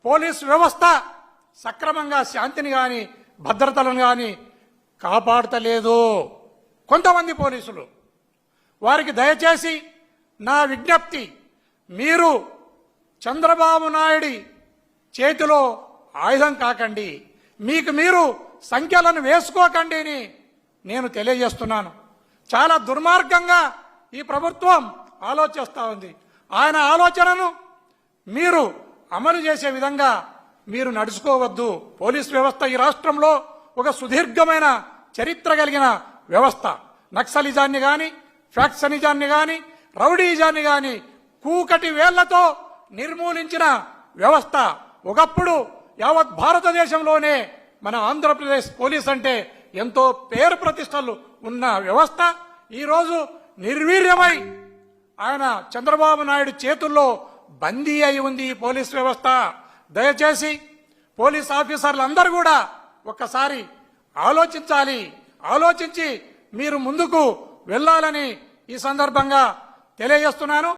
Police వ్యవస్థ సక్రమంగా శాంతిని కానీ భద్రతలను కానీ కాపాడతలేదు కొంతమంది పోలీసులు. వారికి దయచేసి నా విజ్ఞప్తి, మీరు చంద్రబాబు నాయుడి చేతిలో ఆయుధం కాకండి, మీకు మీరు సంఖ్యలను వేసుకోకండి అని నేను తెలియజేస్తున్నాను. చాలా దుర్మార్గంగా ఈ ప్రభుత్వం ఆలోచిస్తూ ఉంది. ఆయన ఆలోచనను మీరు అమలు చేసే విధంగా మీరు నడుచుకోవద్దు. పోలీస్ వ్యవస్థ ఈ రాష్ట్రంలో ఒక సుదీర్ఘమైన చరిత్ర కలిగిన వ్యవస్థ. నక్సలిజాన్ని కానీ, ఫ్యాక్సనిజాన్ని కానీ, రౌడీజాన్ని కానీ కూకటి వేళ్లతో నిర్మూలించిన వ్యవస్థ. ఒకప్పుడు యావత్ భారతదేశంలోనే మన ఆంధ్రప్రదేశ్ పోలీస్ అంటే ఎంతో పేరు ప్రతిష్టలు ఉన్న వ్యవస్థ ఈరోజు నిర్వీర్యమై ఆయన చంద్రబాబు నాయుడు చేతుల్లో బందీ అయి ఉంది ఈ పోలీస్ వ్యవస్థ. దయచేసి పోలీస్ ఆఫీసర్లందరూ కూడా ఒక్కసారి ఆలోచించాలి. ఆలోచించి మీరు ముందుకు వెళ్ళాలని ఈ సందర్భంగా తెలియజేస్తున్నాను.